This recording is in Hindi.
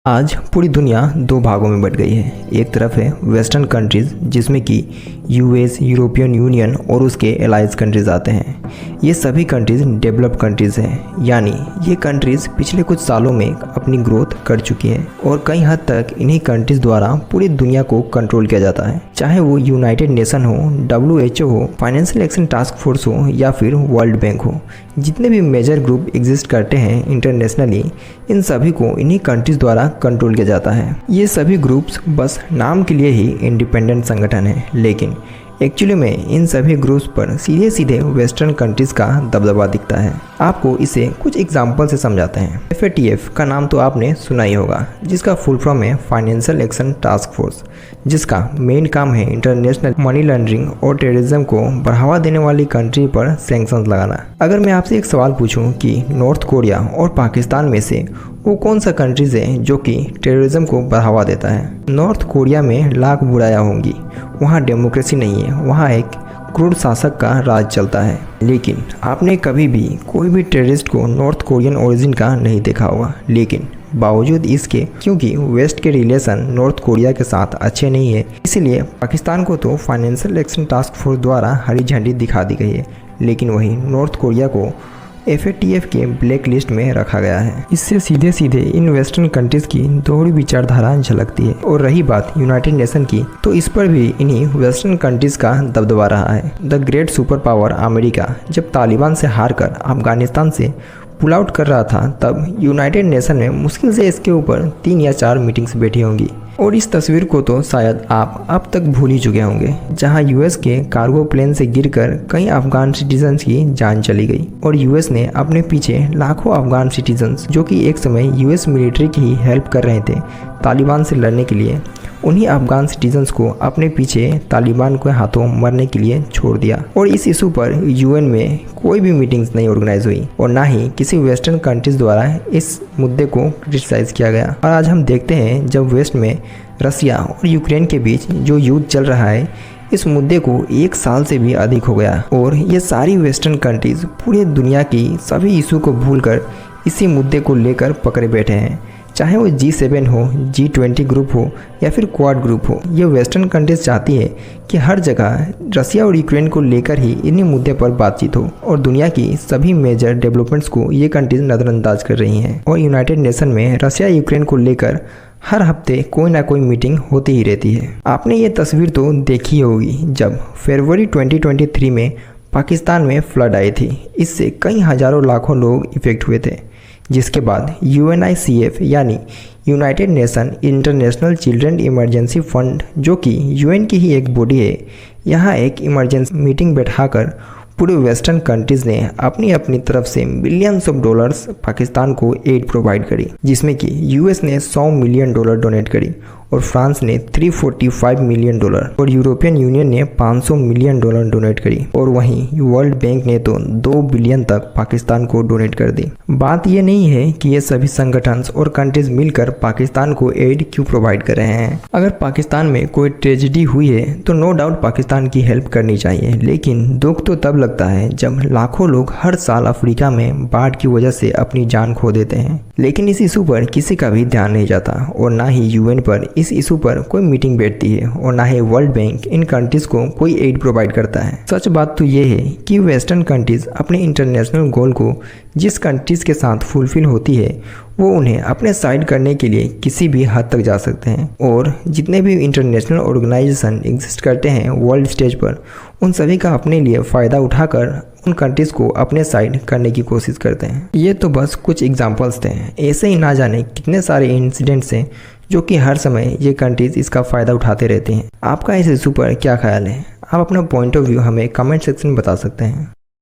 आज पूरी दुनिया दो भागों में बट गई है। एक तरफ है वेस्टर्न कंट्रीज़ जिसमें कि यूएस, यूरोपियन यूनियन और उसके एलाइज कंट्रीज़ आते हैं। ये सभी कंट्रीज़ डेवलप्ड कंट्रीज़ हैं, यानी ये कंट्रीज़ पिछले कुछ सालों में अपनी ग्रोथ कर चुकी हैं और कई हद तक इन्हीं कंट्रीज़ द्वारा पूरी दुनिया को कंट्रोल किया जाता है, चाहे वो यूनाइटेड नेशन हो, WHO हो, फाइनेंशियल एक्शन टास्क फोर्स हो या फिर वर्ल्ड बैंक हो। जितने भी मेजर ग्रुप एग्जिस्ट करते हैं इंटरनेशनली, इन सभी को इन्हीं कंट्रीज़ द्वारा कंट्रोल किया जाता है। ये सभी ग्रुप्स बस नाम के लिए ही इंडिपेंडेंट संगठन है, लेकिन एक्चुअली में इन सभी ग्रुप्स पर सीधे सीधे वेस्टर्न कंट्रीज़ का दबदबा दिखता है। आपको इसे कुछ एग्जांपल से समझाते हैं। FATF का नाम तो आपने सुना ही होगा, जिसका फुल फॉर्म है फाइनेंशियल एक्शन टास्क फोर्स, जिसका मेन काम है इंटरनेशनल मनी लॉन्ड्रिंग और टेररिज्म को बढ़ावा देने वाली कंट्री पर सैंक्शंस लगाना। अगर मैं आपसे एक सवाल पूछूं कि नॉर्थ कोरिया और पाकिस्तान में से वो कौन सा कंट्रीज़ है जो कि टेररिज्म को बढ़ावा देता है? नॉर्थ कोरिया में लाख बुराइयां होंगी, वहाँ डेमोक्रेसी नहीं है, वहाँ एक क्रूर शासक का राज चलता है। लेकिन आपने कभी भी कोई भी टेररिस्ट को नॉर्थ कोरियन ओरिजिन का नहीं देखा होगा। लेकिन बावजूद इसके, क्योंकि वेस्ट के रिलेशन नॉर्थ कोरिया के साथ अच्छे नहीं है, इसलिए पाकिस्तान को तो फाइनेंशियल एक्शन टास्क फोर्स द्वारा हरी झंडी दिखा दी गई है, लेकिन वहीं नॉर्थ कोरिया को FATF के ब्लैक लिस्ट में रखा गया है। इससे सीधे सीधे इन वेस्टर्न कंट्रीज़ की दोहरी विचारधारा झलकती है। और रही बात यूनाइटेड नेशन की, तो इस पर भी इन्हीं वेस्टर्न कंट्रीज़ का दबदबा रहा है। The great super power America जब तालिबान से हारकर अफगानिस्तान से पुल आउट कर रहा था, तब यूनाइटेड नेशन में मुश्किल से इसके ऊपर 3 या 4 मीटिंग्स बैठी होंगी। और इस तस्वीर को तो शायद आप अब तक भूल ही चुके होंगे, जहां यूएस के कार्गो प्लेन से गिरकर कई अफगान सिटीजन्स की जान चली गई और यूएस ने अपने पीछे लाखों अफगान सिटीजन्स, जो कि एक समय यूएस मिलिट्री की ही हेल्प कर रहे थे तालिबान से लड़ने के लिए, उन्हीं अफगान सिटीजन्स को अपने पीछे तालिबान के हाथों मरने के लिए छोड़ दिया। और इस इशू पर UN में कोई भी मीटिंग्स नहीं ऑर्गेनाइज हुई और ना ही किसी वेस्टर्न कंट्रीज द्वारा इस मुद्दे को क्रिटिसाइज किया गया। और आज हम देखते हैं जब वेस्ट में रसिया और यूक्रेन के बीच जो युद्ध चल रहा है, इस मुद्दे को 1 साल से भी अधिक हो गया और ये सारी वेस्टर्न कंट्रीज पूरी दुनिया की सभी इशू को भूलकर इसी मुद्दे को लेकर पकड़े बैठे हैं। चाहे वो G7 हो, G20 ग्रुप हो या फिर क्वाड ग्रुप हो, ये वेस्टर्न कंट्रीज चाहती है कि हर जगह रसिया और यूक्रेन को लेकर ही इन्हीं मुद्दे पर बातचीत हो और दुनिया की सभी मेजर डेवलपमेंट्स को ये कंट्रीज नज़रअंदाज कर रही हैं। और यूनाइटेड नेशन में रसिया यूक्रेन को लेकर हर हफ्ते कोई ना कोई मीटिंग होती ही रहती है। आपने ये तस्वीर तो देखी होगी जब फरवरी 2023 में पाकिस्तान में फ्लड आई थी। इससे कई हजारों लाखों लोग इफेक्ट हुए थे, जिसके बाद UNICEF यानी United nation international children emergency fund, जो कि UN की ही एक बॉडी है, यहाँ एक इमरजेंसी मीटिंग बैठाकर पूरे वेस्टर्न कंट्रीज़ ने अपनी अपनी तरफ से मिलियंस ऑफ डॉलर्स पाकिस्तान को एड प्रोवाइड करी, जिसमें कि US ने $100 मिलियन डोनेट करी और फ्रांस ने $345 मिलियन और यूरोपियन यूनियन ने $500 मिलियन डोनेट करी और वहीं वर्ल्ड बैंक ने तो $2 बिलियन तक पाकिस्तान को डोनेट कर दी। बात ये नहीं है कि ये सभी संगठन और कंट्रीज मिलकर पाकिस्तान को एड क्यों प्रोवाइड कर रहे हैं। अगर पाकिस्तान में कोई ट्रेजेडी हुई है तो नो डाउट पाकिस्तान की हेल्प करनी चाहिए, लेकिन दुख तो तब लगता है जब लाखों लोग हर साल अफ्रीका में बाढ़ की वजह से अपनी जान खो देते हैं। लेकिन इस इशू पर किसी का भी ध्यान नहीं जाता और ना ही UN पर इस इशू पर कोई मीटिंग बैठती है और ना ही वर्ल्ड बैंक इन कंट्रीज को कोई एड प्रोवाइड करता है। सच बात तो ये है कि वेस्टर्न कंट्रीज अपने इंटरनेशनल गोल को जिस कंट्रीज के साथ फुलफिल होती है, वो उन्हें अपने साइड करने के लिए किसी भी हद तक जा सकते हैं। और जितने भी इंटरनेशनल ऑर्गेनाइजेशन एग्जिस्ट करते हैं वर्ल्ड स्टेज पर, उन सभी का अपने लिए फ़ायदा उठाकर उन कंट्रीज़ को अपने साइड करने की कोशिश करते हैं। ये तो बस कुछ एग्जांपल्स थे, ऐसे ही ना जाने कितने सारे इंसिडेंट्स हैं जो कि हर समय ये कंट्रीज़ इसका फ़ायदा उठाते रहते हैं। आपका इस इशू पर क्या ख्याल है? आप अपना पॉइंट ऑफ व्यू हमें कमेंट सेक्शन में बता सकते हैं।